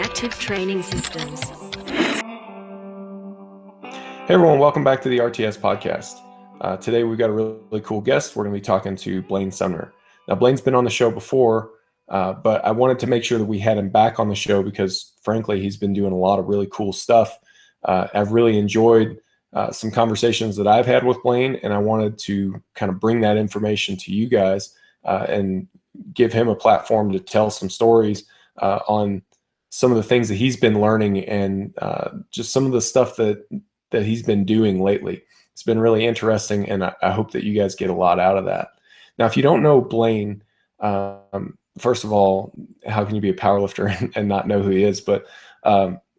Reactive Training Systems. Hey everyone, welcome back to the RTS podcast. Today we've got a really cool guest. We're going to be talking to Blaine Sumner. Now Blaine's been on the show before, but I wanted to make sure that we had him back on the show because frankly, he's been doing a lot of really cool stuff. I've really enjoyed some conversations that I've had with Blaine, and I wanted to kind of bring that information to you guys and give him a platform to tell some stories on some of the things that he's been learning and just some of the stuff that he's been doing lately. It's been really interesting, and I hope that you guys get a lot out of that. Now, if you don't know Blaine, first of all, how can you be a powerlifter and not know who he is? But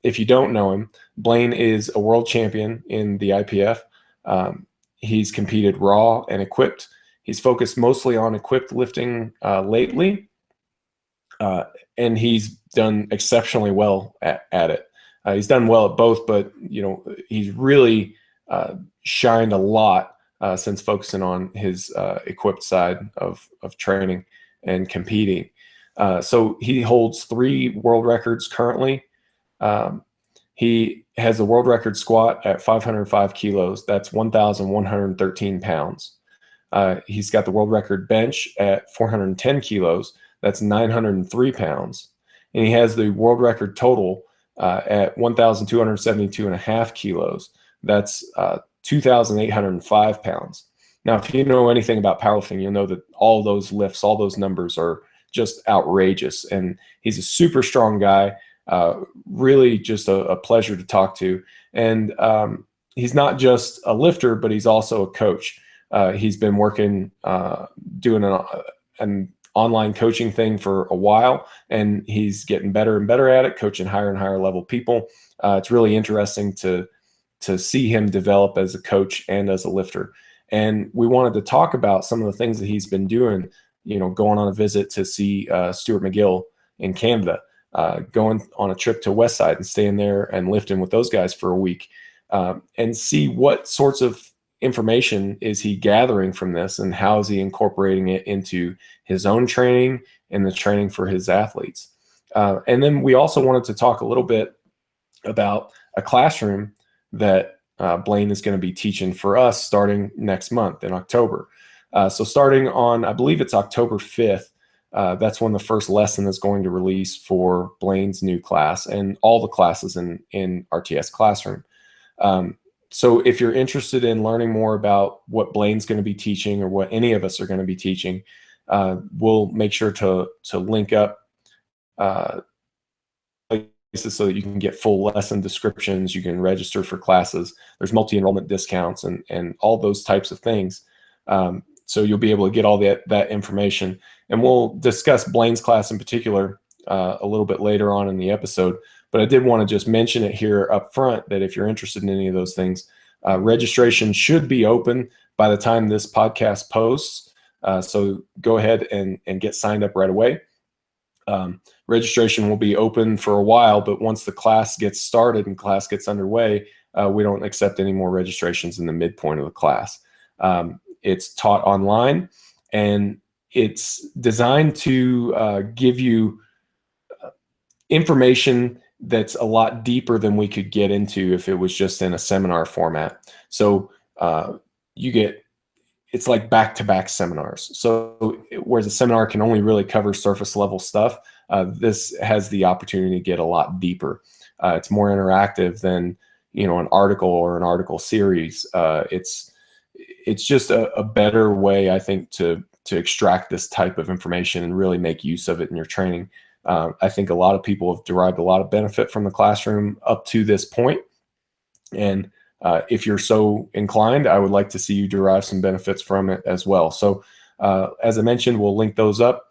if you don't know him, Blaine is a world champion in the IPF. He's competed raw and equipped. He's focused mostly on equipped lifting lately, and he's done exceptionally well at it. He's done well at both, but he's really shined a lot since focusing on his equipped side of training and competing. So he holds 3 world records currently. He has the world record squat at 505 kilos. That's 1,113 pounds. He's got the world record bench at 410 kilos. That's 903 pounds. And he has the world record total at 1,272.5 kilos. That's 2,805 pounds. Now, if you know anything about powerlifting, you'll know that all those lifts, all those numbers are just outrageous. And he's a super strong guy, really just a pleasure to talk to. And he's not just a lifter, but he's also a coach. He's been working, doing an online coaching thing for a while, and he's getting better and better at it, coaching higher and higher level people. It's really interesting to see him develop as a coach and as a lifter. And we wanted to talk about some of the things that he's been doing, going on a visit to see Stu McGill in Canada, going on a trip to Westside and staying there and lifting with those guys for a week, and see what sorts of information is he gathering from this and how is he incorporating it into his own training and the training for his athletes. And then we also wanted to talk a little bit about a classroom that Blaine is going to be teaching for us starting next month in October. So starting on, I believe it's October 5th, that's when the first lesson is going to release for Blaine's new class and all the classes in RTS Classroom. So if you're interested in learning more about what Blaine's going to be teaching or what any of us are going to be teaching, we'll make sure to link up places so that you can get full lesson descriptions. You can register for classes. There's multi-enrollment discounts and all those types of things. So you'll be able to get all that information. And we'll discuss Blaine's class in particular a little bit later on in the episode. But I did want to just mention it here up front that if you're interested in any of those things, registration should be open by the time this podcast posts. So go ahead and get signed up right away. Registration will be open for a while, but once the class gets started and class gets underway, we don't accept any more registrations in the midpoint of the class. It's taught online, and it's designed to give you information that's a lot deeper than we could get into if it was just in a seminar format. So it's like back-to-back seminars. So whereas a seminar can only really cover surface level stuff, this has the opportunity to get a lot deeper. It's more interactive than an article or an article series. It's just a better way, I think, to extract this type of information and really make use of it in your training. I think a lot of people have derived a lot of benefit from the classroom up to this point. And if you're so inclined, I would like to see you derive some benefits from it as well. So as I mentioned, we'll link those up.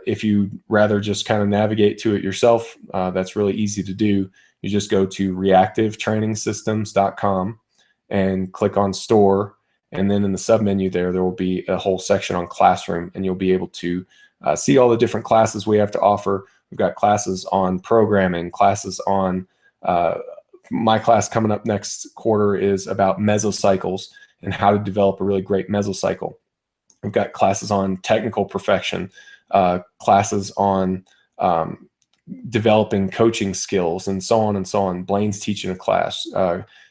If you'd rather just kind of navigate to it yourself, that's really easy to do. You just go to reactivetrainingsystems.com and click on store. And then in the submenu there will be a whole section on classroom, and you'll be able to see all the different classes we have to offer. We've got classes on programming, classes on my class coming up next quarter is about mesocycles and how to develop a really great mesocycle. We've got classes on technical perfection, classes on developing coaching skills and so on and so on. Blaine's teaching a class.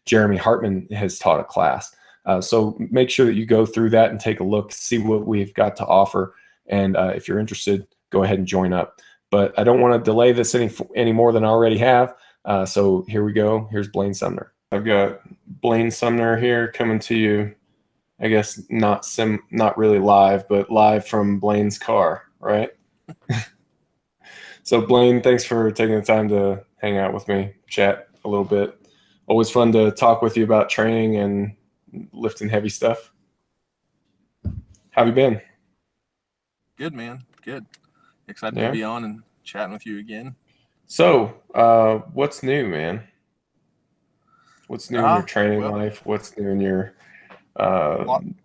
Jeremy Hartman has taught a class. So make sure that you go through that and take a look, see what we've got to offer. And if you're interested, go ahead and join up. But I don't want to delay this any more than I already have. So here we go. Here's Blaine Sumner. I've got Blaine Sumner here coming to you, I guess not really live, but live from Blaine's car, right? So Blaine, thanks for taking the time to hang out with me, chat a little bit. Always fun to talk with you about training and lifting heavy stuff. How have you been? Good, man. Good. Excited to be on and chatting with you again. So, what's new, man? What's new in your training life? What's new in your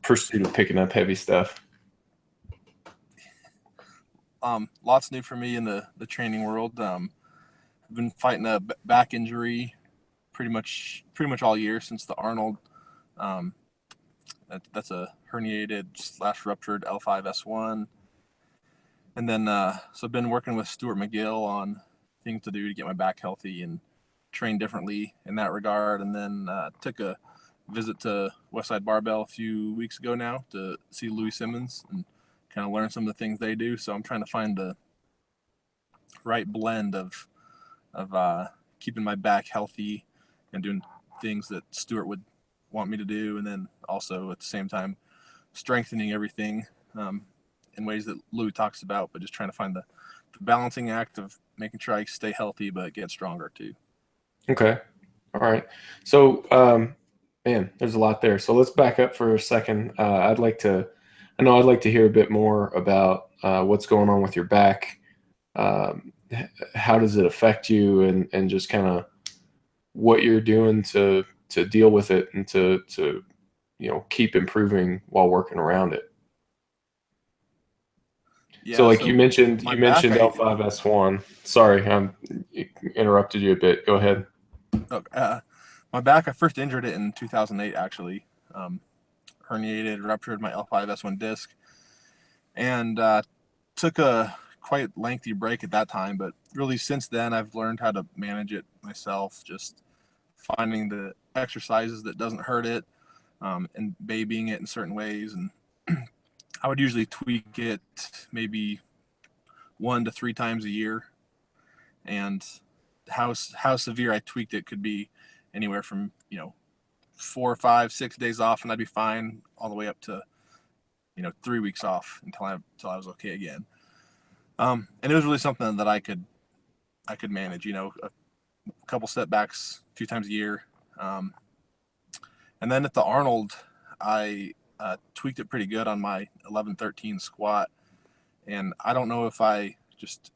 pursuit of picking up heavy stuff? Lots new for me in the training world. I've been fighting a back injury pretty much all year since the Arnold. That's a herniated/ruptured L5S1. And then, so I've been working with Stu McGill on things to do to get my back healthy and train differently in that regard. And then took a visit to Westside Barbell a few weeks ago now to see Louis Simmons and kind of learn some of the things they do. So I'm trying to find the right blend of keeping my back healthy and doing things that Stuart would want me to do, and then also at the same time strengthening everything in ways that Louis talks about, but just trying to find the balancing act of making sure I stay healthy but get stronger too. Okay. All right. So, man, there's a lot there. So let's back up for a second. I'd like to hear a bit more about what's going on with your back. How does it affect you, and just kind of what you're doing to deal with it and to keep improving while working around it. Yeah, so you mentioned L5S1. Sorry, I interrupted you a bit. Go ahead. My back, I first injured it in 2008 actually. Herniated, ruptured my L5S1 disc, and took a quite lengthy break at that time, but really since then I've learned how to manage it myself, just finding the exercises that doesn't hurt it, and babying it in certain ways. And I would usually tweak it maybe 1 to 3 times a year, and how severe I tweaked it could be anywhere from 4, 5, 6 days off and I'd be fine, all the way up to 3 weeks off until I was okay again. And it was really something that I could manage. A couple setbacks a few times a year. And then at the Arnold, I tweaked it pretty good on my 11-13 squat. And I don't know if I just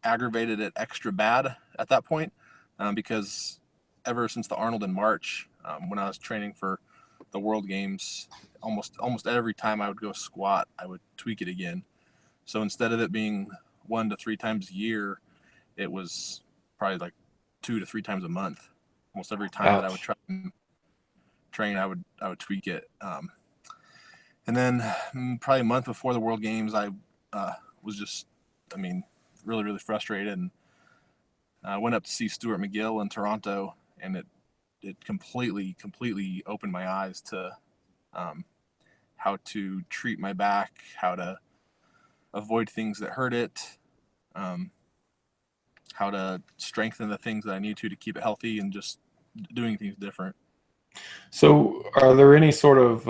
aggravated it extra bad at that point, because ever since the Arnold in March, when I was training for the World Games, almost every time I would go squat, I would tweak it again. So instead of it being 1 to 3 times a year, it was probably like 2 to 3 times a month. Almost every time that I would try and train, I would tweak it. And then probably a month before the World Games, I was just, really, really frustrated. And I went up to see Stu McGill in Toronto, and it completely opened my eyes to how to treat my back, how to avoid things that hurt it, how to strengthen the things that I need to keep it healthy, and just doing things different. So are there any sort of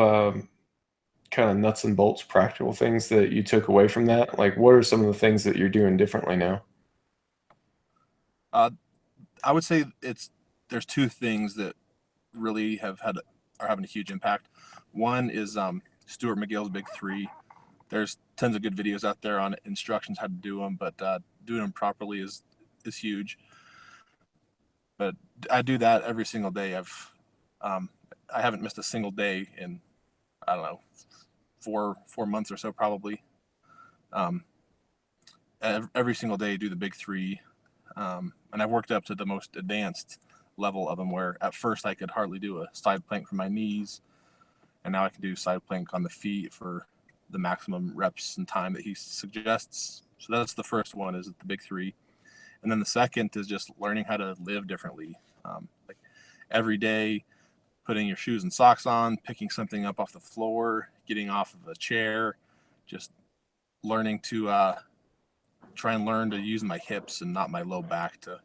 kind of nuts and bolts practical things that you took away from that? Like, what are some of the things that you're doing differently now? I would say there's 2 things that really are having a huge impact. One is Stuart McGill's Big 3. There's tons of good videos out there on instructions how to do them, but doing them properly is huge. But I do that every single day. I haven't missed a single day in, I don't know, 4 months or so probably. Every single day do the Big 3, and I've worked up to the most advanced level of them, where at first I could hardly do a side plank for my knees, and now I can do side plank on the feet for the maximum reps and time that he suggests. So that's the first one, is the Big 3. And then the second is just learning how to live differently. Like every day, putting your shoes and socks on, picking something up off the floor, getting off of a chair, just learning to try and learn to use my hips and not my low back to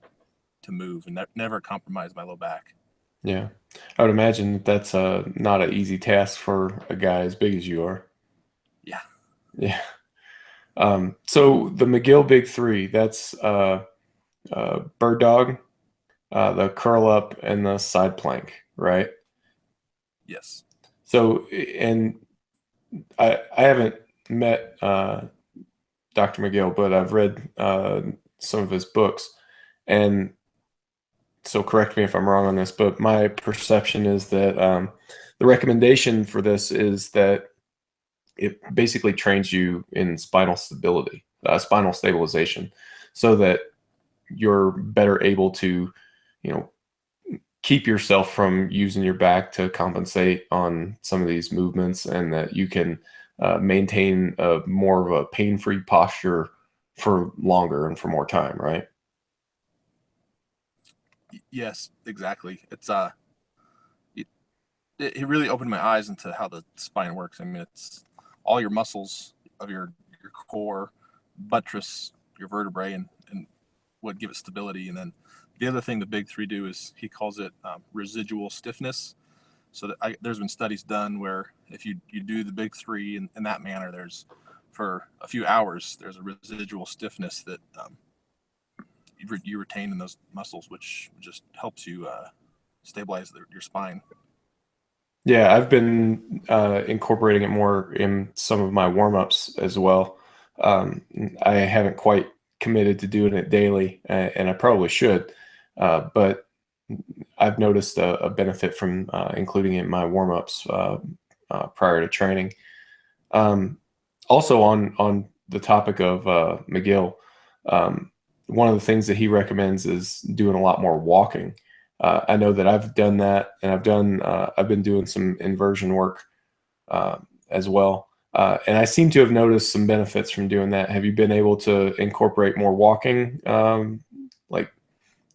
move, and never compromise my low back. Yeah. I would imagine that that's not an easy task for a guy as big as you are. Yeah. Yeah. So the McGill Big Three, that's bird dog, the curl up, and the side plank, right? Yes. So, and I haven't met Dr. McGill, but I've read some of his books. And so correct me if I'm wrong on this, but my perception is that the recommendation for this is that it basically trains you in spinal stability, spinal stabilization, so that you're better able to, you know, keep yourself from using your back to compensate on some of these movements, and that you can maintain a more of a pain-free posture for longer and for more time, right? Yes, exactly. It, it really opened my eyes into how the spine works. I mean, it's all your muscles of your core buttress your vertebrae and what give it stability. And then the other thing the big three do is he calls it residual stiffness. So that there's been studies done where if you do the big three in that manner, there's for a few hours there's a residual stiffness that you retain in those muscles, which just helps you stabilize your spine. Yeah, I've been incorporating it more in some of my warm-ups as well. Um, I haven't quite committed to doing it daily, and I probably should. But I've noticed a benefit from including it in my warm-ups prior to training. Um, Also on the topic of McGill, um, one of the things that he recommends is doing a lot more walking. I know that I've done that, and I've been doing some inversion work uh, as well, and I seem to have noticed some benefits from doing that. Have you been able to incorporate more walking, like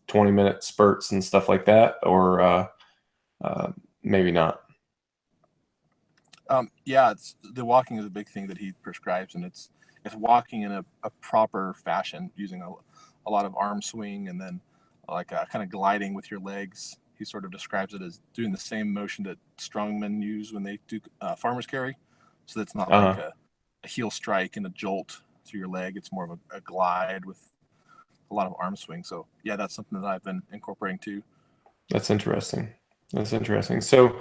20-minute spurts and stuff like that, or uh, maybe not? Yeah, it's the walking is a big thing that he prescribes, and it's walking in a proper fashion using a lot of arm swing and then like kind of gliding with your legs. He sort of describes it as doing the same motion that strongmen use when they do farmers carry. So it's not like Uh, a heel strike and a jolt through your leg. It's more of a glide with a lot of arm swing. So yeah, that's something that I've been incorporating too. that's interesting. That's interesting. So,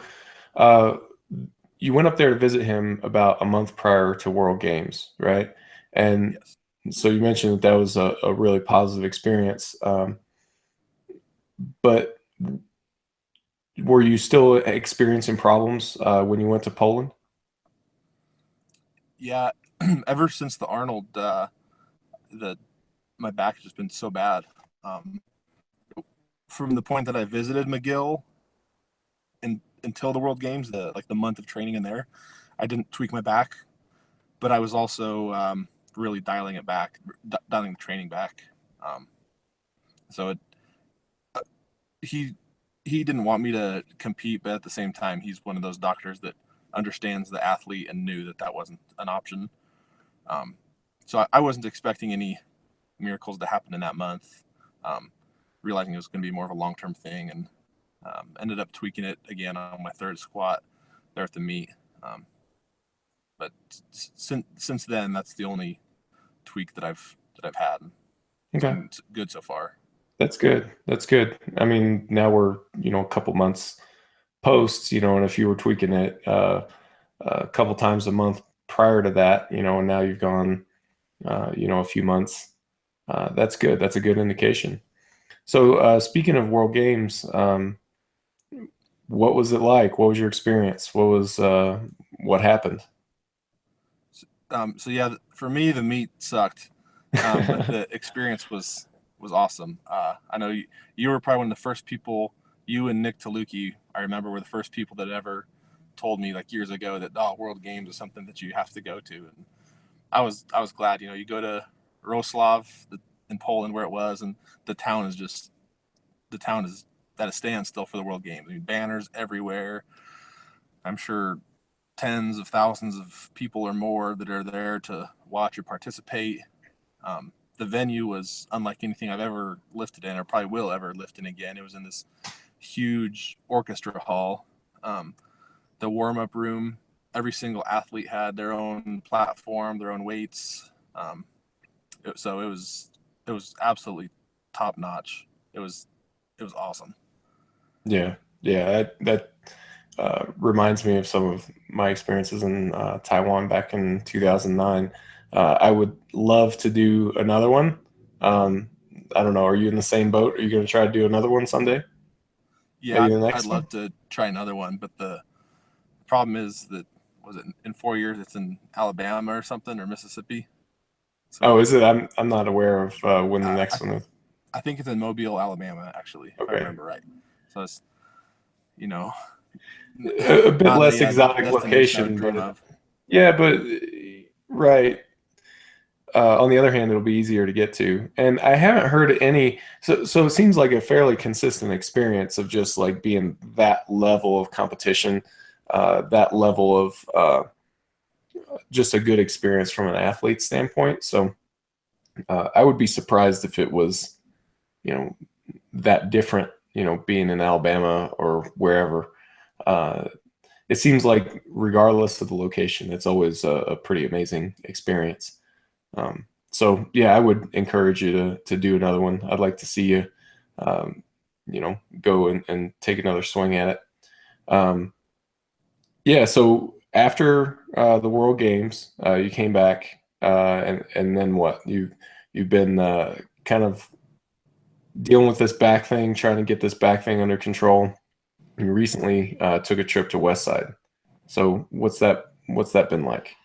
uh, you went up there to visit him about a month prior to World Games, right? And Yes. so you mentioned that that was a really positive experience. But were you still experiencing problems when you went to Poland? Yeah. Ever since the Arnold, the my back has just been so bad. Um, from the point that I visited McGill and until the World Games, the month of training in there, I didn't tweak my back, but I was also really dialing it back, dialing the training back. Um, so it, uh, he he didn't want me to compete, but at the same time, he's one of those doctors that understands the athlete and knew that that wasn't an option. Um, so I wasn't expecting any miracles to happen in that month. Um, Realizing it was going to be more of a long term thing, and ended up tweaking it again on my third squat there at the meet. Um, but since then, that's the only tweak that I've had. It's Okay, been good so far. that's good. That's good. I mean, now we're, a couple months post, and if you were tweaking it a couple times a month prior to that, and now you've gone, a few months, that's good. That's a good indication. So, speaking of World Games, what was it like? What was your experience? What happened? So yeah, for me the meet sucked, but the experience was awesome. I know you were probably one of the first people. You and Nick Taluki, I remember, were the first people that ever told me like years ago that World Games is something that you have to go to, and I was glad. You know, you go to Roslav, in Poland where it was, and the town is just the town is at a standstill for the World Games. I mean, banners everywhere. I'm sure tens of thousands of people or more that are there to watch or participate. The venue was unlike anything I've ever lifted in, or probably will ever lift in again. It was in this huge orchestra hall. The warm-up room, every single athlete had their own platform, their own weights. So it was absolutely top notch. It was awesome. Yeah, yeah, that reminds me of some of my experiences in Taiwan back in 2009. I would love to do another one. Um, I don't know. Are you in the same boat? Are you going to try to do another one someday? Yeah, Maybe the I'd next one? love to try another one, but the problem is that was it in 4 years? It's in Alabama or something or Mississippi. Oh, So is it? I'm not aware of when the uh, next I one is. I think it's in Mobile, Alabama, actually, if I Okay. remember right. So it's you know A bit not less a exotic destination I would location, dream but of. yeah, but right. On the other hand, it'll be easier to get to. And I haven't heard any. So it seems like a fairly consistent experience of just like being that level of competition, that level of just a good experience from an athlete standpoint. So I would be surprised if it was, you know, that different, being in Alabama or wherever. Uh, it seems like regardless of the location, it's always a pretty amazing experience. So yeah, I would encourage you to do another one. I'd like to see you, um, go and take another swing at it. Um, yeah. So after the World Games, you came back, and then what? You've been kind of dealing with this back thing, trying to get this back thing under control. You recently took a trip to Westside. So What's that been like?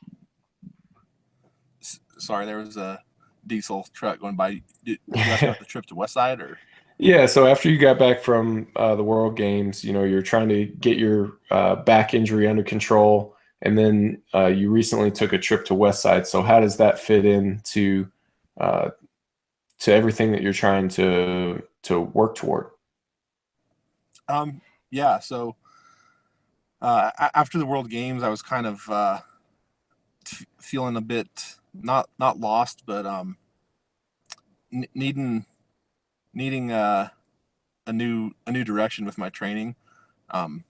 Sorry, there was a diesel truck going by. You asked about the trip to Westside, or Yeah, so after you got back from the World Games, you're trying to get your back injury under control, and then you recently took a trip to Westside. So how does that fit into uh, to everything that you're trying to work toward? yeah. So after the World Games, I was kind of feeling a bit not lost, but needing a new direction with my training. Um,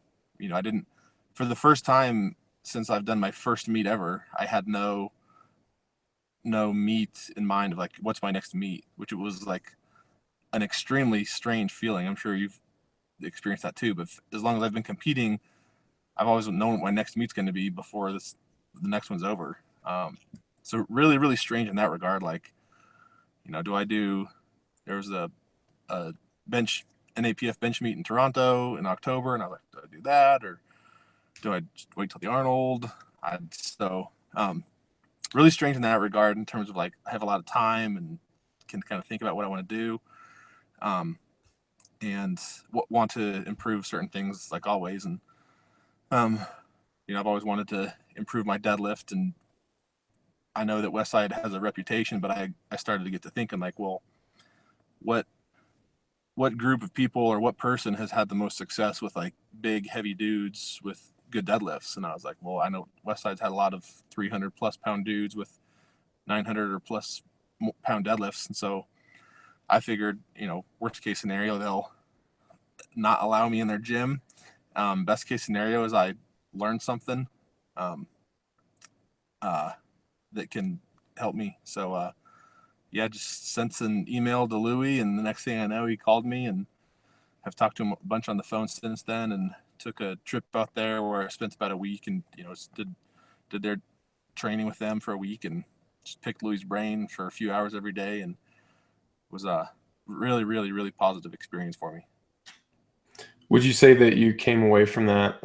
I didn't for the first time since I've done my first meet ever. I had no meet in mind of like what's my next meet, which it was like an extremely strange feeling. I'm sure you've experienced that too. But as long as I've been competing, I've always known what my next meet's going to be before the next one's over. So really, really strange in that regard. Like, do I do? There was a bench an APF bench meet in Toronto in October, and I was like, do I do that or do I just wait till the Arnold? So really strange in that regard in terms of like I have a lot of time and can kind of think about what I want to do, um, and want to improve certain things like always. And um, I've always wanted to improve my deadlift, and I know that Westside has a reputation, but I started to get to thinking like, well, what what group of people or what person has had the most success with like big heavy dudes with good deadlifts? And I was like, well, I know Westside's had a lot of 300 plus pound dudes with 900 or plus pound deadlifts, and so I figured, worst case scenario, they'll not allow me in their gym. Best case scenario is I learn something um, uh, that can help me. So yeah, just sent an email to Louie, and the next thing I know, he called me, and have talked to him a bunch on the phone since then, and took a trip out there where I spent about a week, and did their training with them for a week, and just picked Louie's brain for a few hours every day, and was a really, really, really positive experience for me. Would you say that you came away from that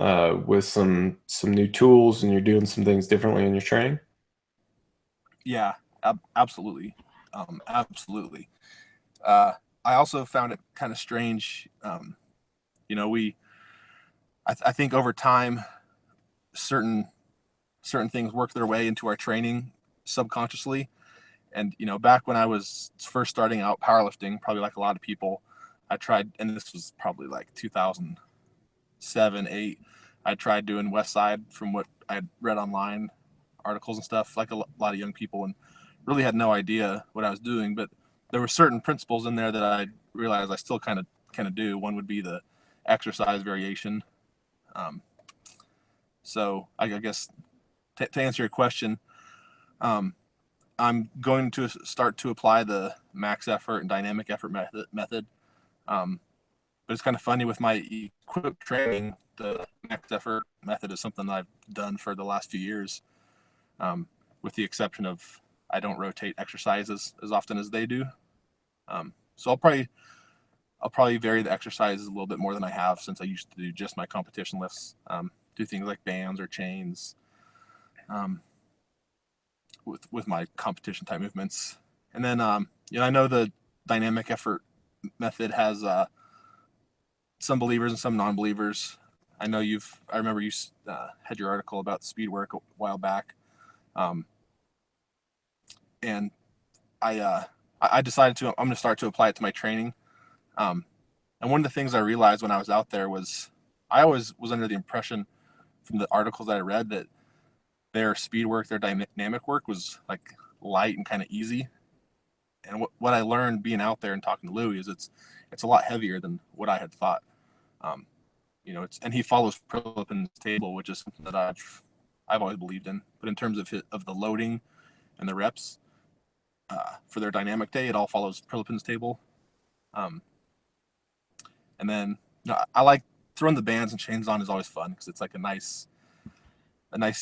with some new tools and you're doing some things differently in your training? Yeah, absolutely, absolutely. Uh, I also found it kind of strange. We I think over time certain certain things work their way into our training subconsciously, And back when I was first starting out powerlifting, probably like a lot of people, I tried, and this was probably like 2007, 8. I tried doing Westside from what I'd read online, articles and stuff, like a lot of young people, and really had no idea what I was doing. But there were certain principles in there that I realized I still kind of do. One would be the exercise variation. So I guess to answer your question, I'm going to start to apply the max effort and dynamic effort method. But it's kind of funny with my equip training. The max effort method is something I've done for the last few years, with the exception of I don't rotate exercises as often as they do. So I'll probably vary the exercises a little bit more than I have, since I used to do just my competition lifts. Do things like bands or chains, with my competition type movements. And then I know the dynamic effort method has some believers and some non-believers. I remember you had your article about speed work a while back, and I decided I'm going to start to apply it to my training. And one of the things I realized when I was out there was I always was under the impression from the articles that I read that their speed work, their dynamic work was like light and kind of easy. And what I learned being out there and talking to Louis is it's a lot heavier than what I had thought. And he follows Prilepin's table, which is something that I've always believed in. But in terms of the loading and the reps for their dynamic day, it all follows Prilepin's table. And then I like throwing the bands and chains on is always fun, because it's like a nice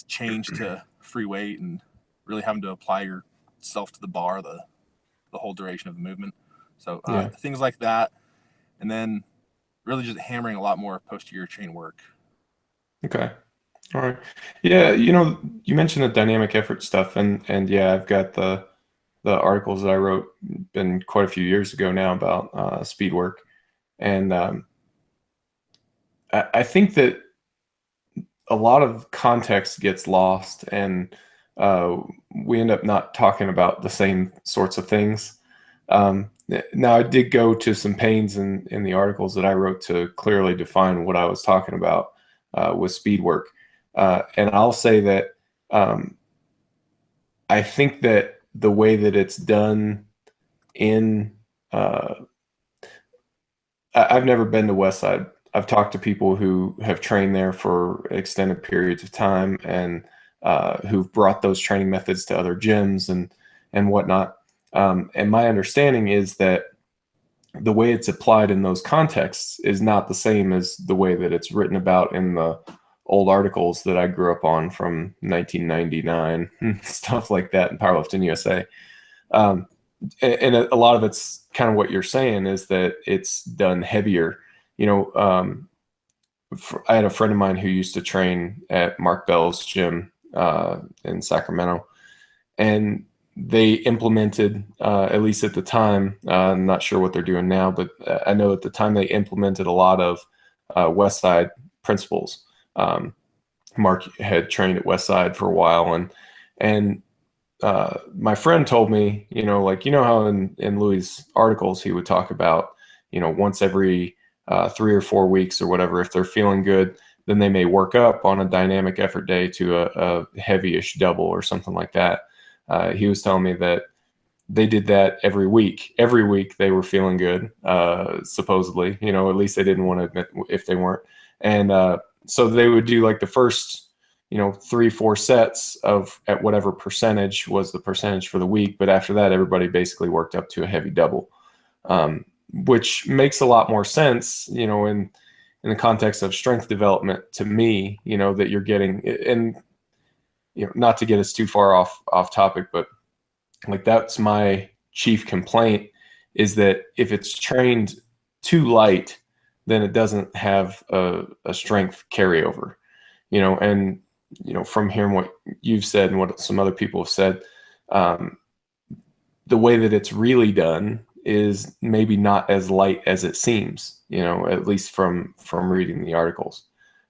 change to free weight and really having to apply yourself to the bar the whole duration of the movement. So things like that, and then really just hammering a lot more posterior chain work. Okay. All right. Yeah, you mentioned the dynamic effort stuff, and yeah, I've got the articles that I wrote, been quite a few years ago now, about speed work. And I think that a lot of context gets lost, and we end up not talking about the same sorts of things. Now, I did go to some pains in the articles that I wrote to clearly define what I was talking about with speed work. And I'll say that I think that the way that it's done I've never been to Westside. I've talked to people who have trained there for extended periods of time, and who've brought those training methods to other gyms and whatnot. And my understanding is that the way it's applied in those contexts is not the same as the way that it's written about in the old articles that I grew up on from 1999, stuff like that, in Powerlifting USA. And a lot of it's kind of what you're saying, is that it's done heavier. I had a friend of mine who used to train at Mark Bell's gym in Sacramento, and they implemented, at least at the time, I'm not sure what they're doing now, but I know at the time they implemented a lot of Westside principles. Mark had trained at Westside for a while, and my friend told me, how in Louis' articles he would talk about, once every 3 or 4 weeks or whatever, if they're feeling good, then they may work up on a dynamic effort day to a heavy-ish double or something like that. He was telling me that they did that every week. Every week they were feeling good, supposedly. At least they didn't want to admit if they weren't. And so they would do like the first 3-4 sets at whatever percentage was the percentage for the week. But after that, everybody basically worked up to a heavy double, which makes a lot more sense, in the context of strength development to me, that you're getting, and, not to get us too far off topic, but like that's my chief complaint, is that if it's trained too light, then it doesn't have a strength carryover, and, from hearing what you've said and what some other people have said, the way that it's really done is maybe not as light as it seems, at least from reading the articles.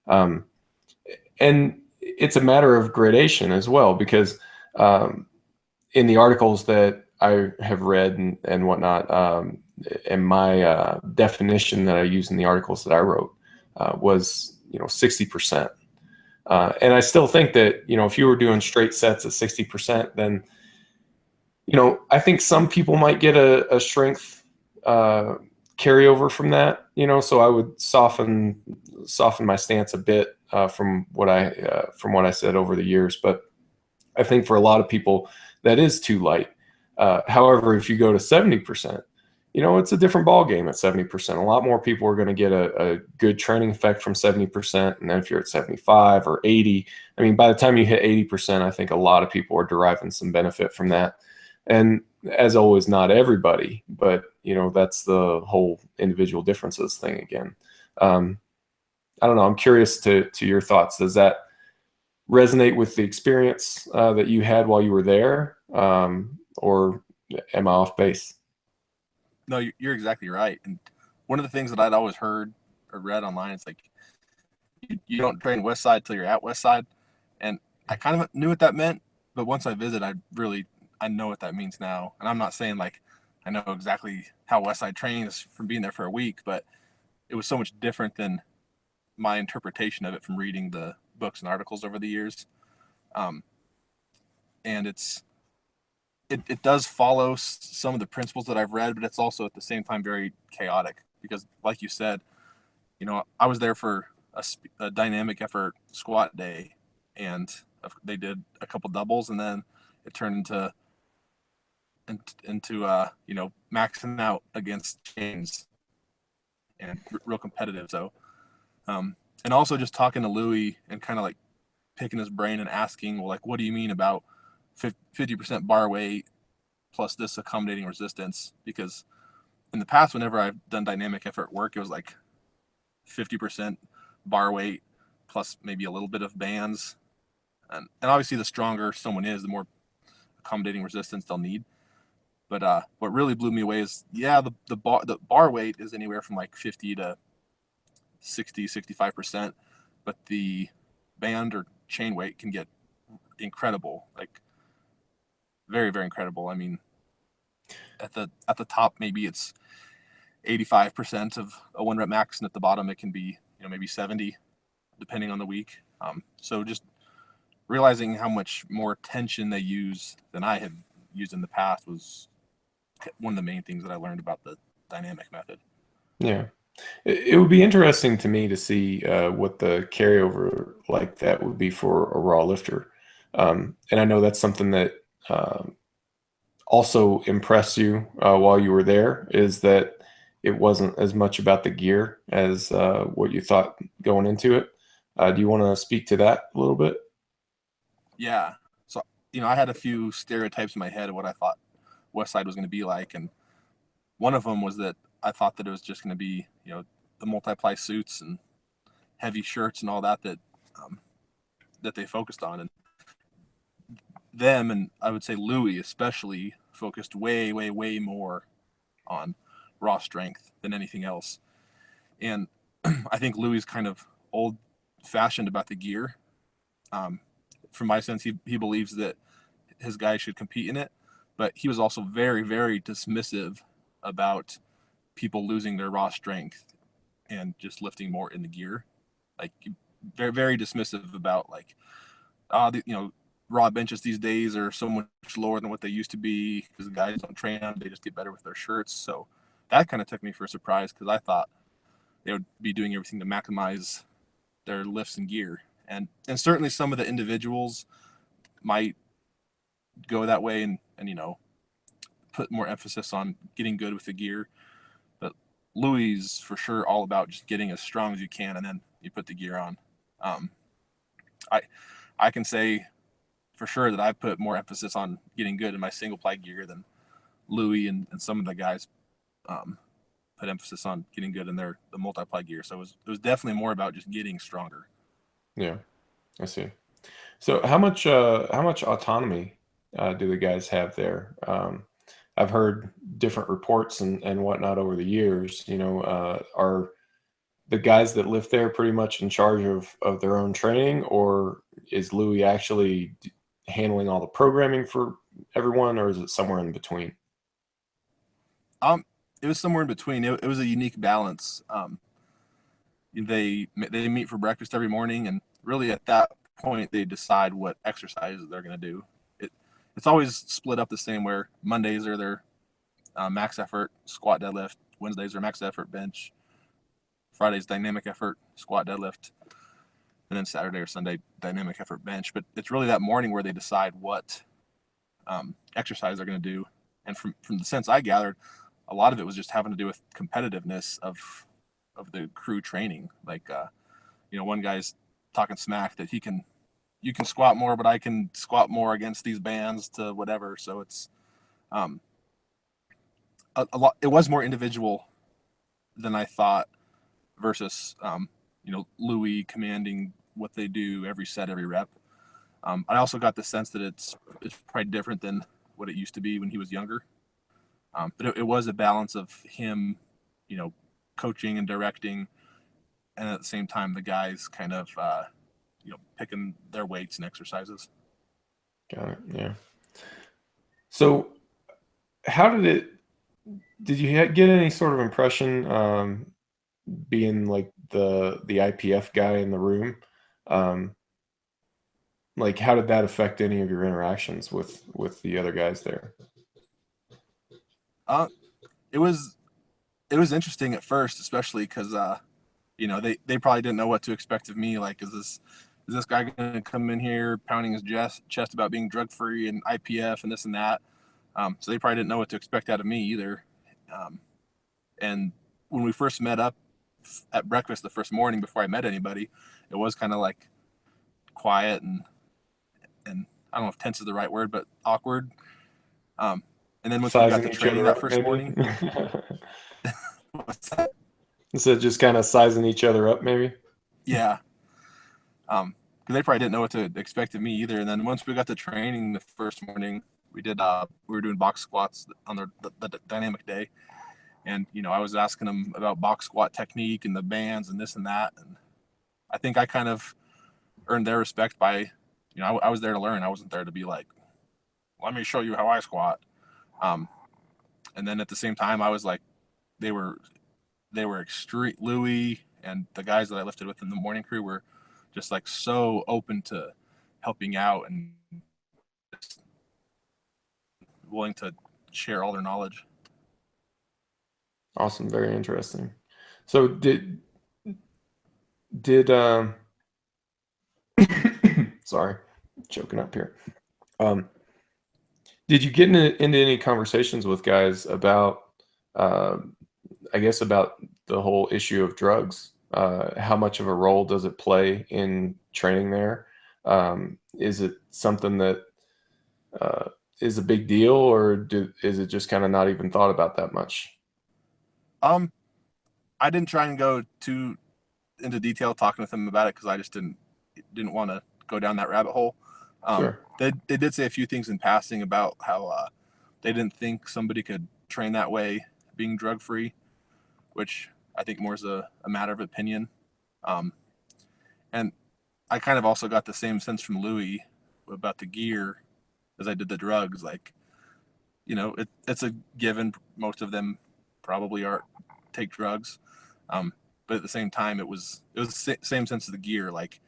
And it's a matter of gradation as well, because in the articles that I have read and whatnot, and my definition that I use in the articles that I wrote was 60%. And I still think that if you were doing straight sets at 60%, then I think some people might get a strength carryover from that. So I would soften my stance a bit from what I said over the years, but I think for a lot of people that is too light. However, if you go to 70%, it's a different ball game at 70%. A lot more people are going to get a good training effect from 70%. And then if you're at 75 or 80, I mean, by the time you hit 80%, I think a lot of people are deriving some benefit from that. And as always, not everybody, but that's the whole individual differences thing again. I don't know. I'm curious to your thoughts. Does that resonate with the experience that you had while you were there, or am I off base? No, you're exactly right. And one of the things that I'd always heard or read online is like you don't train Westside till you're at Westside, and I kind of knew what that meant. But once I visit, I know what that means now. And I'm not saying like I know exactly how Westside trains from being there for a week, but it was so much different than my interpretation of it from reading the books and articles over the years. Um, and it does follow some of the principles that I've read, but it's also at the same time very chaotic because, like you said, I was there for a dynamic effort squat day, and they did a couple doubles, and then it turned into maxing out against chains and real competitive. So, and also just talking to Louis and kind of like picking his brain and asking, well, like, what do you mean about 50% bar weight plus this accommodating resistance? Because in the past, whenever I've done dynamic effort work, it was like 50% bar weight plus maybe a little bit of bands. And obviously, the stronger someone is, the more accommodating resistance they'll need. But what really blew me away is, yeah, the bar weight is anywhere from like 50 to 60, 65%, but the band or chain weight can get incredible, like very, very incredible. I mean, at the top, maybe it's 85% of a 1 rep max, and at the bottom it can be maybe 70, depending on the week. So just realizing how much more tension they use than I had used in the past was one of the main things that I learned about the dynamic method. Yeah. It would be interesting to me to see what the carryover like that would be for a raw lifter. And I know that's something that also impressed you while you were there, is that it wasn't as much about the gear as what you thought going into it. Do you want to speak to that a little bit? Yeah. So, I had a few stereotypes in my head of what I thought Westside was going to be like. And one of them was that I thought that it was just going to be, the multiply suits and heavy shirts and all that they focused on. And them, and I would say Louis especially, focused way, way, way more on raw strength than anything else. And I think Louis is kind of old fashioned about the gear. Um, from my sense, he believes that his guys should compete in it, but he was also very, very dismissive about people losing their raw strength and just lifting more in the gear. Like very, very dismissive about like, raw benches these days are so much lower than what they used to be because the guys don't train them; they just get better with their shirts. So that kind of took me for a surprise because I thought they would be doing everything to maximize their lifts and gear, and certainly some of the individuals might go that way and put more emphasis on getting good with the gear. But Louis for sure all about just getting as strong as you can, and then you put the gear on. Um, I I can say for sure that I put more emphasis on getting good in my single ply gear than Louis and some of the guys put emphasis on getting good in the multi-ply gear. So it was definitely more about just getting stronger. Yeah, I see. So how much autonomy do the guys have there? I've heard different reports and whatnot over the years. Are the guys that live there pretty much in charge of their own training, or is Louis actually handling all the programming everyone, or is it somewhere in between? It was somewhere in between. It was a unique balance. They meet for breakfast every morning, and really at that point they decide what exercises they're going to do. It's always split up the same, where Mondays are their max effort squat deadlift, Wednesdays are max effort bench, Fridays dynamic effort squat deadlift, and then Saturday or Sunday dynamic effort bench. But it's really that morning where they decide what exercise they're going to do. And from the sense I gathered, a lot of it was just having to do with competitiveness of the crew training. Like one guy's talking smack that you can squat more, but I can squat more against these bands to whatever. So it's a lot. It was more individual than I thought versus Louis commanding what they do every set, every rep. I also got the sense that it's probably different than what it used to be when he was younger. But it was a balance of him, coaching and directing, and at the same time the guys kind of picking their weights and exercises. Got it. Yeah. So how did you get any sort of impression, being like the IPF guy in the room? Like, how did that affect any of your interactions with the other guys there? It was interesting at first, especially because they probably didn't know what to expect of me. Like, is this guy gonna come in here pounding his chest about being drug free and IPF and this and that? So they probably didn't know what to expect out of me either. And when we first met up at breakfast the first morning before I met anybody, it was kind of like quiet and I don't know if tense is the right word, but awkward. And then once we got Sizing to each training other that up, first maybe. morning, what's that? So just kind of sizing each other up, maybe. Yeah. Because they probably didn't know what to expect of me either. And then once we got to training the first morning, we were doing box squats on the dynamic day, and I was asking them about box squat technique and the bands and this and that, and I think I kind of earned their respect by, I was there to learn. I wasn't there to be like, let me show you how I squat. And then at the same time, I was like, they were extreme. Louis and the guys that I lifted with in the morning crew were just like so open to helping out and willing to share all their knowledge. Awesome. Very interesting. So sorry, choking up here. Did you get into any conversations with guys about, I guess, about the whole issue of drugs? How much of a role does it play in training there? Is it something that is a big deal, or is it just kind of not even thought about that much? I didn't try and go too into detail talking with them about it because I just didn't want to go down that rabbit hole. Sure. They did say a few things in passing about how they didn't think somebody could train that way being drug free, which I think more is a matter of opinion. And I kind of also got the same sense from Louis about the gear as I did the drugs. Like, it's a given. Most of them probably take drugs. But at the same time, it was the same sense of the gear. Like,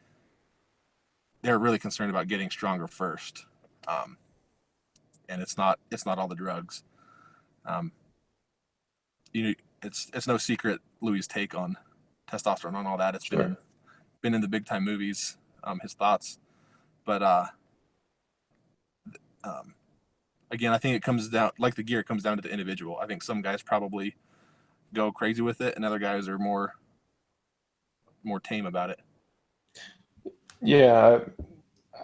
they're really concerned about getting stronger first. And it's not all the drugs. Um, it's no secret Louis' take on testosterone and all that. It's Sure. been in the big time movies. His thoughts, but um, again, I think it comes down, like the gear, comes down to the individual. I think some guys probably go crazy with it, and other guys are more tame about it. Yeah,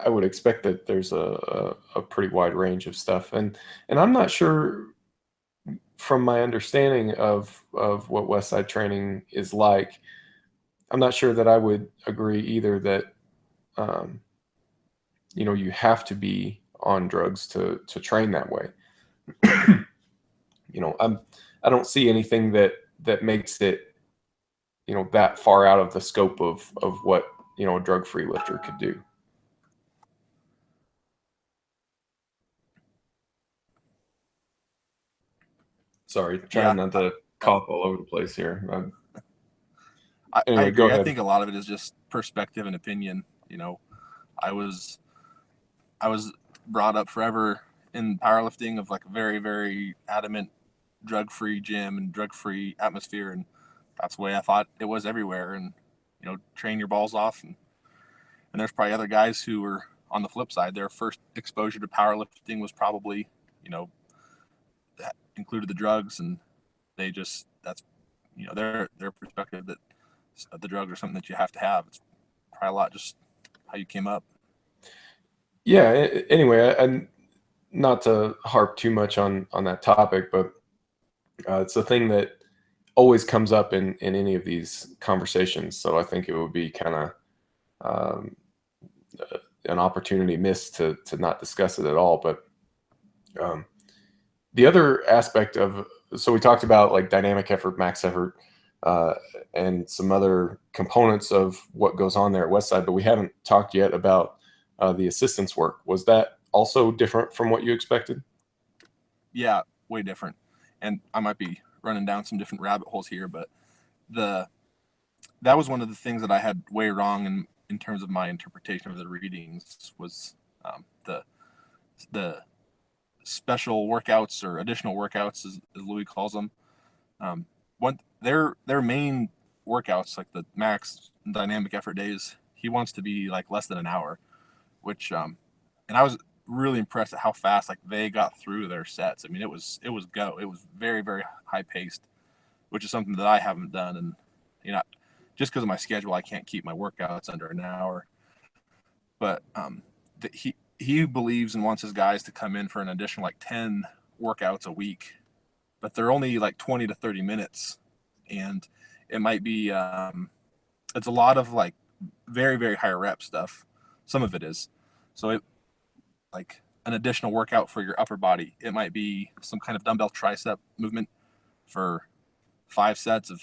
I would expect that there's a pretty wide range of stuff, and I'm not sure, from my understanding of what Westside training is like, I'm not sure that I would agree either that um, you have to be on drugs to train that way. I don't see anything that makes it that far out of the scope of what a drug-free lifter could do. Sorry, Yeah, trying not to cough all over the place here. I Anyway, go agree. I ahead. think a lot of it is just perspective and opinion. You know, I was I was brought up forever in powerlifting of like a very, very adamant drug-free gym and drug-free atmosphere, and that's the way I thought it was everywhere. And train your balls off. And there's probably other guys who were on the flip side. Their first exposure to powerlifting was probably, that included the drugs, and they just that's their perspective that the drugs are something that you have to have. It's probably a lot just how you came up. Yeah. Anyway, and not to harp too much on that topic, but it's a thing that always comes up in any of these conversations. So I think it would be kind of um, an opportunity missed to not discuss it at all. But um, the other aspect of, so we talked about like dynamic effort, max effort, uh, and some other components of what goes on there at Westside, but we haven't talked yet about the assistance work. Was that also different from what you expected? Yeah, way different. And I might be running down some different rabbit holes here, but the that was one of the things that I had way wrong in terms of my interpretation of the readings was the special workouts or additional workouts, as Louis calls them. One their main workouts, like the max dynamic effort days, he wants to be like less than an hour, which and I was really impressed at how fast like they got through their sets. I mean, it was go. It was very, very high paced, which is something that I haven't done. And you know, just because of my schedule, I can't keep my workouts under an hour. But he believes and wants his guys to come in for an additional like 10 workouts a week, but they're only like 20 to 30 minutes, and it might be it's a lot of like very, very high rep stuff. Some of it is. So it like an additional workout for your upper body. It might be some kind of dumbbell tricep movement for 5 sets of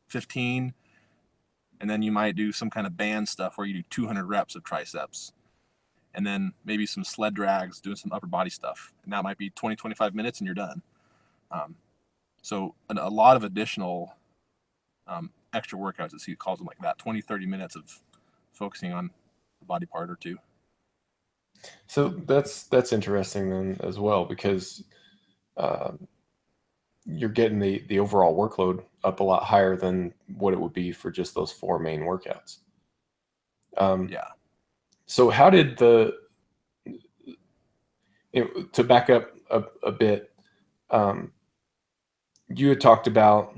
15, and then you might do some kind of band stuff where you do 200 reps of triceps, and then maybe some sled drags doing some upper body stuff, and that might be 20, 25 minutes and you're done. um, so a lot of additional extra workouts, as he calls them, like that 20, 30 minutes of focusing on the body part or two. So that's interesting then as well, because um, you're getting the overall workload up a lot higher than what it would be for just those four main workouts. Um, Yeah. so how did to back up a bit, um, you had talked about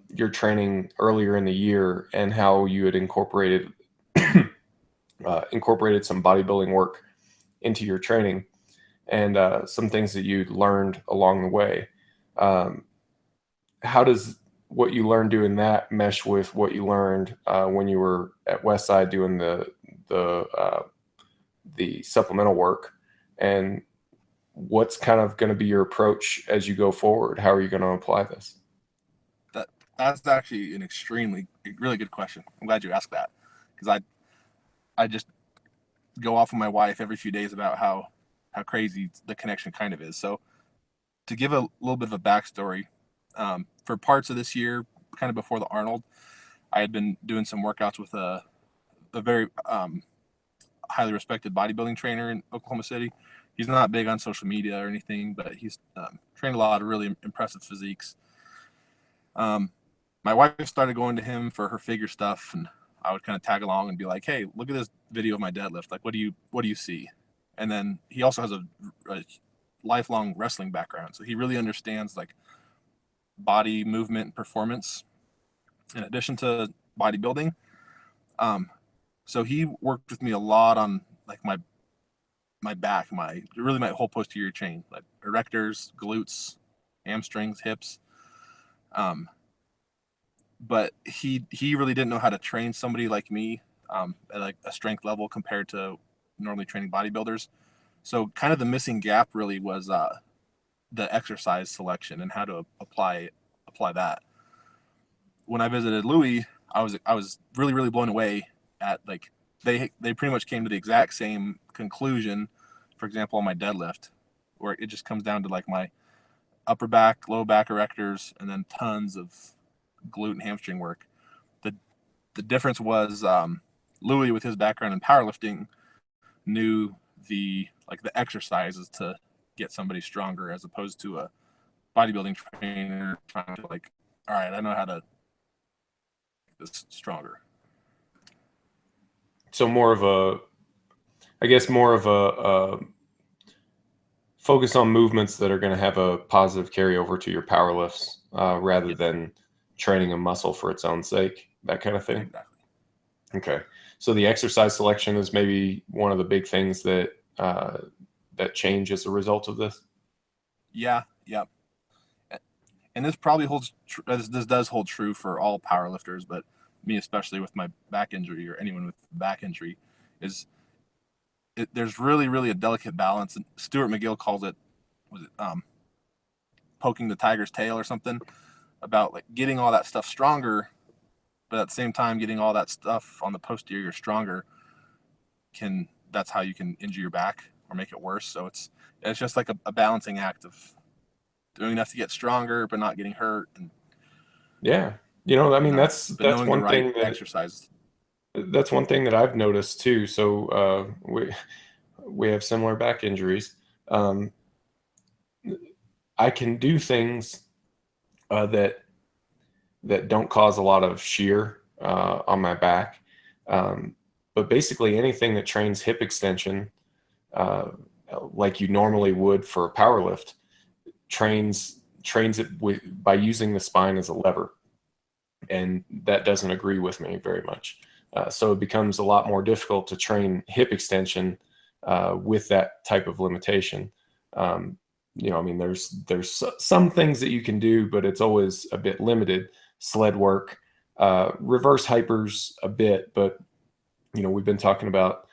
your training earlier in the year and how you had incorporated some bodybuilding work into your training, and some things that you'd learned along the way. Um, how does what you learned doing that mesh with what you learned when you were at Westside doing the uh, the supplemental work, and what's kind of going to be your approach as you go forward? How are you going to apply this? that that's actually an extremely really good question. I'm glad you asked that, because I just go off with my wife every few days about how crazy the connection kind of is. So to give a little bit of a backstory, for parts of this year, kind of before the Arnold, I had been doing some workouts with a very highly respected bodybuilding trainer in Oklahoma City. He's not big on social media or anything, but he's trained a lot of really impressive physiques. Um, my wife started going to him for her figure stuff, and I would kind of tag along and be like, "Hey, look at this video of my deadlift. Like, what do you see?" And then he also has a lifelong wrestling background, so he really understands like body movement and performance in addition to bodybuilding. Um, so he worked with me a lot on like my back, my whole posterior chain, like erectors, glutes, hamstrings, hips. Um, but he really didn't know how to train somebody like me at like a strength level compared to normally training bodybuilders. So kind of the missing gap really was the exercise selection and how to apply that. When I visited Louis, I was really, really blown away at like they pretty much came to the exact same conclusion. For example, on my deadlift, where it just comes down to like upper back, low back erectors, and then tons of glute and hamstring work. The the difference was Louis, with his background in powerlifting, knew the exercises to get somebody stronger, as opposed to a bodybuilding trainer trying to like, all right, I know how to make this stronger. So more of a, I guess more of a focus on movements that are going to have a positive carryover to your power lifts, rather than training a muscle for its own sake, that kind of thing. Exactly. Okay. So the exercise selection is maybe one of the big things that that change as a result of this. Yeah. And this probably holds. This does hold true for all powerlifters, but me especially with my back injury, or anyone with back injury, is there's really a delicate balance. And Stu McGill calls it, was it poking the tiger's tail or something, about like getting all that stuff stronger, but at the same time getting all that stuff on the posterior stronger that's how you can injure your back or make it worse. So it's just like a balancing act of doing enough to get stronger but not getting hurt, and Yeah. I mean, but that's knowing the one right thing exercise. that I've noticed too. So we have similar back injuries. Um, I can do things that don't cause a lot of shear on my back, but basically anything that trains hip extension, uh, like you normally would for a power lift, trains it by using the spine as a lever, and that doesn't agree with me very much. So it becomes a lot more difficult to train hip extension with that type of limitation. Um, I mean, there's some things that you can do, but it's always a bit limited. Sled work, reverse hypers a bit, but we've been talking about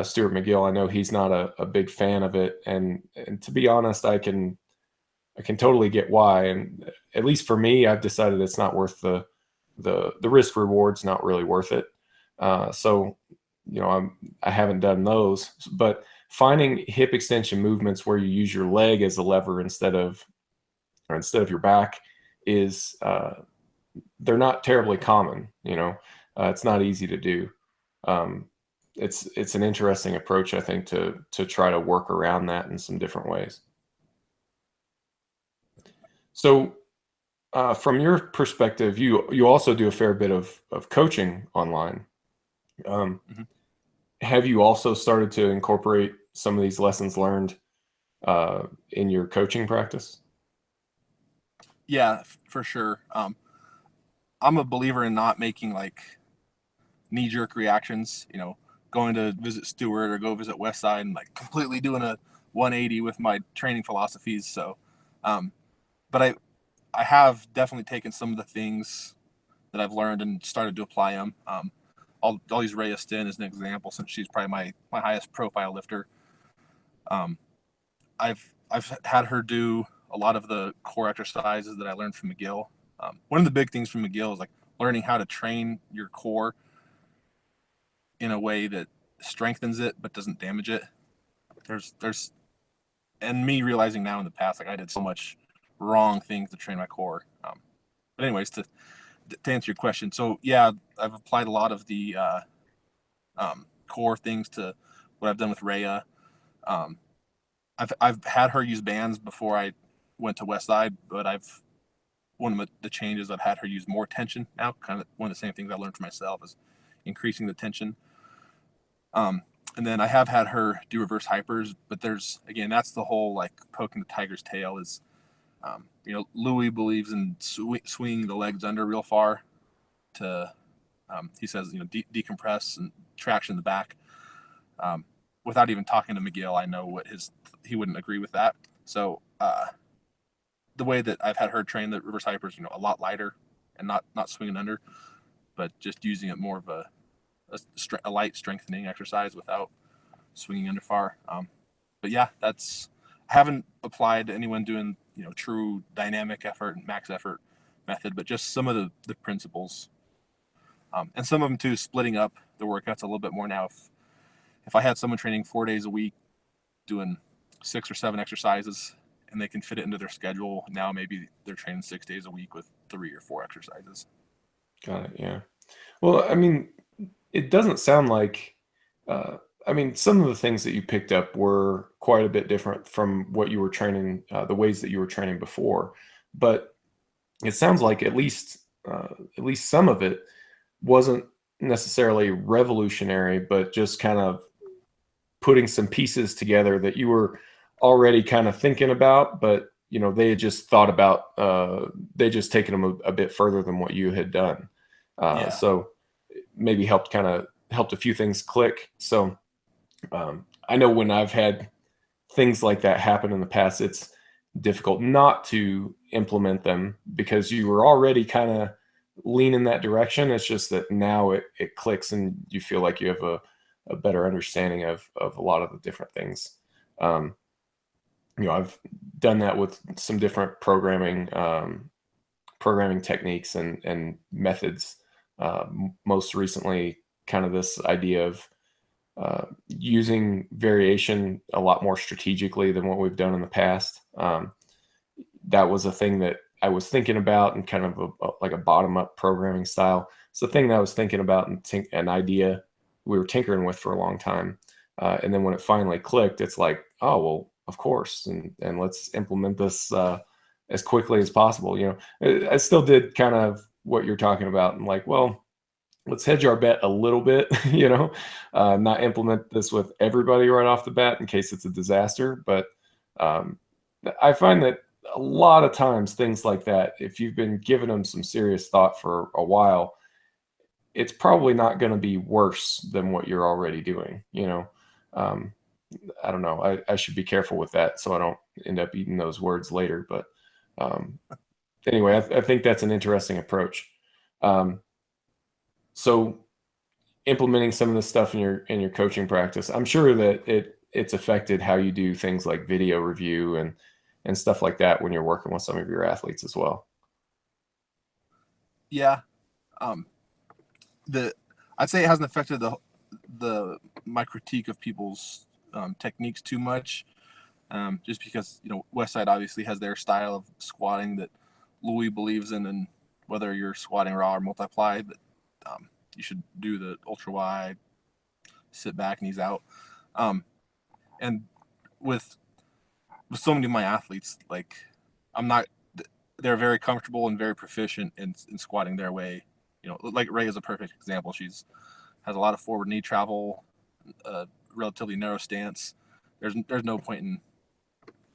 Stuart McGill. I know he's not a big fan of it, and to be honest, I can totally get why. And at least for me, I've decided it's not worth the risk reward's not really worth it. So, I haven't done those, but finding hip extension movements where you use your leg as a lever instead of your back is, they're not terribly common. It's not easy to do. Um, it's an interesting approach, I think, to try to work around that in some different ways. So, from your perspective, you also do a fair bit of coaching online. Um, Mm-hmm. have you also started to incorporate some of these lessons learned in your coaching practice? Yeah, for sure. I'm a believer in not making like knee jerk reactions. Going to visit Stewart or go visit Westside and like completely doing a 180 with my training philosophies. So, um, but I have definitely taken some of the things that I've learned and started to apply them. I'll use Rhea Stin as an example, since she's probably my highest profile lifter. Um, I've had her do a lot of the core exercises that I learned from McGill. One of the big things from McGill is like learning how to train your core in a way that strengthens it but doesn't damage it. There's and me realizing now in the past, like I did so much wrong things to train my core. But anyways, to answer your question, so yeah, I've applied a lot of the core things to what I've done with Rhea. Um, I've had her use bands before I went to Westside, but one of the changes I've had her use more tension now. Kind of one of the same things I learned for myself is increasing the tension. And then I have had her do reverse hypers, but there's again, that's the whole like poking the tiger's tail. Is Louis believes in swinging the legs under real far to he says decompress and traction the back. Without even talking to McGill, I know he wouldn't agree with that. So the way that I've had her train the reverse hypers, a lot lighter and not swinging under, but just using it more of a light strengthening exercise without swinging under far. But yeah, I haven't applied to anyone doing true dynamic effort and max effort method, but just some of the principles, and some of them too, splitting up the workouts a little bit more now. If I had someone training 4 days a week doing 6 or 7 exercises, and they can fit it into their schedule. Now maybe they're training 6 days a week with 3 or 4 exercises. Got it. Yeah. Well, I mean, it doesn't sound like, uh, I mean, some of the things that you picked up were quite a bit different from what you were training, the ways that you were training before. But it sounds like at least some of it wasn't necessarily revolutionary, but just kind of putting some pieces together that you were already kind of thinking about, but they had just thought about, they just taken them a bit further than what you had done. Yeah. So maybe helped a few things click. So I know when I've had things like that happen in the past, it's difficult not to implement them because you were already kind of leaning that direction. It's just that now it clicks and you feel like you have a better understanding of a lot of the different things. Um, I've done that with some different programming techniques and methods. Most recently, kind of this idea of using variation a lot more strategically than what we've done in the past. That was a thing that I was thinking about, and kind of like a bottom-up programming style. It's the thing that I was thinking about, and an idea we were tinkering with for a long time. And then when it finally clicked, it's like, oh well, of course, and let's implement this as quickly as possible. I still did kind of what you're talking about, and like, well, let's hedge our bet a little bit, not implement this with everybody right off the bat in case it's a disaster. But um, I find that a lot of times things like that, if you've been giving them some serious thought for a while, it's probably not going to be worse than what you're already doing. Um, I don't know. I should be careful with that so I don't end up eating those words later. But um, anyway, I think that's an interesting approach. Um, so implementing some of this stuff in your coaching practice, I'm sure that it's affected how you do things like video review and stuff like that when you're working with some of your athletes as well. Yeah. Um, the I'd say it hasn't affected the my critique of people's techniques too much, just because Westside obviously has their style of squatting that Louis believes in, and whether you're squatting raw or multiply, that you should do the ultra wide, sit back, knees out, and with so many of my athletes, like I'm not, they're very comfortable and very proficient in squatting their way. Like Ray is a perfect example. She's has a lot of forward knee travel, a relatively narrow stance. There's no point in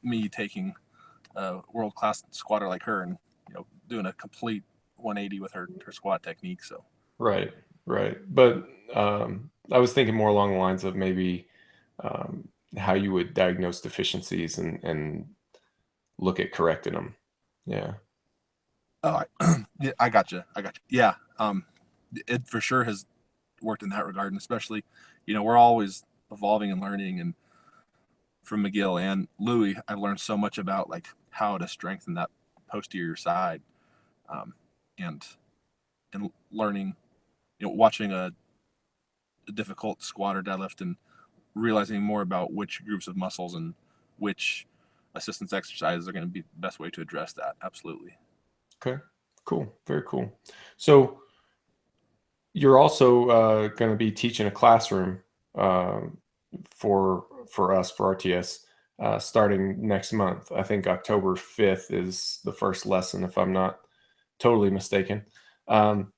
me taking a world class squatter like her and doing a complete 180 with her squat technique. So Right, right. But I was thinking more along the lines of maybe um, how you would diagnose deficiencies and look at correcting them. Yeah. oh, yeah, I gotcha. Yeah, it for sure has worked in that regard, and especially, we're always evolving and learning. And from McGill and Louis, I've learned so much about like how to strengthen that posterior side, um, and learning, watching a difficult squat or deadlift and realizing more about which groups of muscles and which assistance exercises are going to be the best way to address that. Absolutely. Okay. Cool. Very cool. So you're also going to be teaching a classroom uh, for us for RTS starting next month. I think October 5th is the first lesson, if I'm not totally mistaken. Um,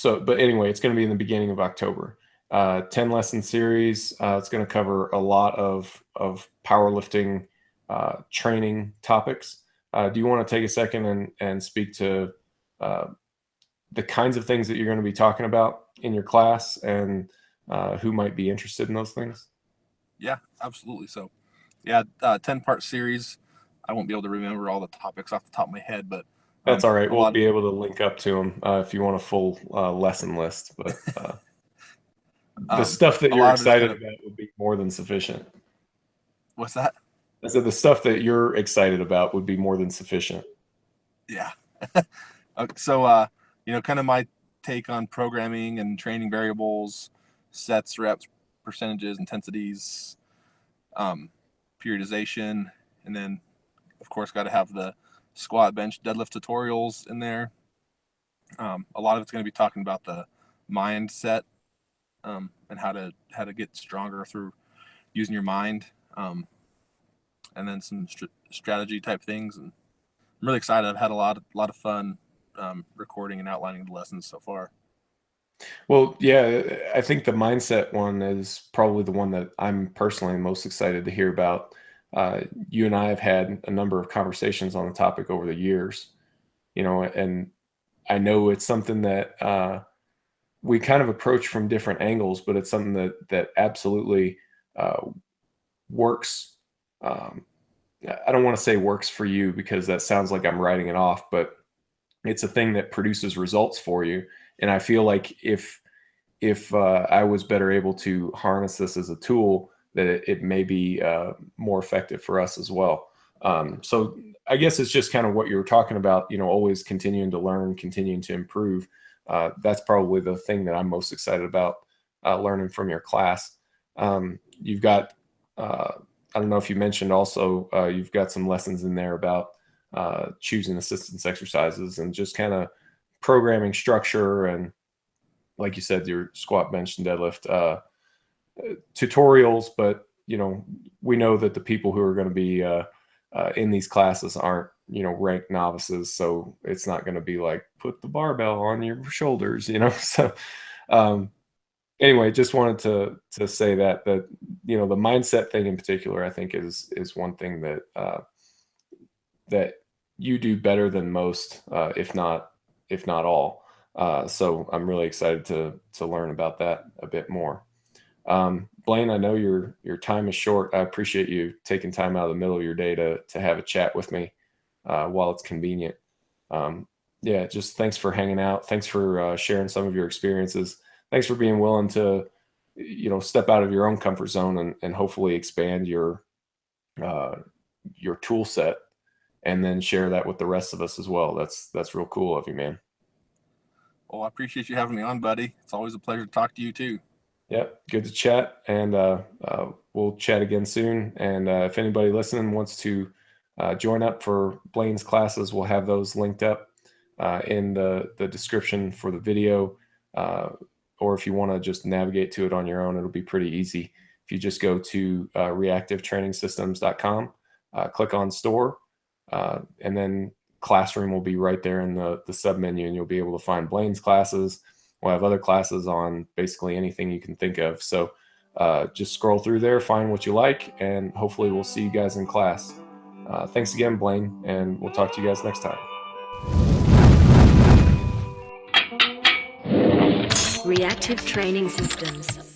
but anyway, it's going to be in the beginning of October. 10 lesson series. It's going to cover a lot of powerlifting training topics. Do you want to take a second and speak to uh, the kinds of things that you're going to be talking about in your class, and who might be interested in those things? Yeah, absolutely. So, yeah, 10-part series. I won't be able to remember all the topics off the top of my head, but That's all right. a We'll lot. be able to link up to them if you want a full lesson list. But the stuff that A you're lot of it is excited kind of, about would be more than sufficient. what's that? I said the stuff that you're excited about would be more than sufficient. Yeah. So, kind of my take on programming and training variables, sets, reps, percentages, intensities, um, periodization, And then, of course, got to have the squat, bench, deadlift tutorials in there. A lot of it's going to be talking about the mindset, and how to get stronger through using your mind, and then some strategy type things. And I'm really excited. I've had a lot of fun recording and outlining the lessons so far. Well, yeah, I think the mindset one is probably the one that I'm personally most excited to hear about. You and I have had a number of conversations on the topic over the years, and I know it's something that we kind of approach from different angles, but it's something that absolutely works. I don't want to say works for you because that sounds like I'm writing it off, but it's a thing that produces results for you. And I feel like if I was better able to harness this as a tool, that it may be more effective for us as well. So I guess it's just kind of what you were talking about, always continuing to learn, continuing to improve. That's probably the thing that I'm most excited about learning from your class. You've got, I don't know if you mentioned also, you've got some lessons in there about choosing assistance exercises and just kind of programming structure, and like you said, your squat, bench, and deadlift tutorials. But we know that the people who are going to be in these classes aren't ranked novices, so it's not going to be like put the barbell on your shoulders, so anyway, just wanted to say that the mindset thing in particular, I think is one thing that that you do better than most, if not all. So I'm really excited to learn about that a bit more. Blaine, I know your time is short. I appreciate you taking time out of the middle of your day to have a chat with me while it's convenient. Yeah, just thanks for hanging out. Thanks for sharing some of your experiences. Thanks for being willing to step out of your own comfort zone and hopefully expand your tool set, and then share that with the rest of us as well. That's real cool of you, man. Well, I appreciate you having me on, buddy. It's always a pleasure to talk to you too. Yep, good to chat, and we'll chat again soon. And if anybody listening wants to join up for Blaine's classes, we'll have those linked up in the description for the video. Or if you want to just navigate to it on your own, it'll be pretty easy. If you just go to reactivetrainingsystems.com, click on store, and then classroom will be right there in the sub menu, and you'll be able to find Blaine's classes. We'll have other classes on basically anything you can think of. So just scroll through there, find what you like, and hopefully we'll see you guys in class. Thanks again, Blaine, and we'll talk to you guys next time. Reactive Training Systems.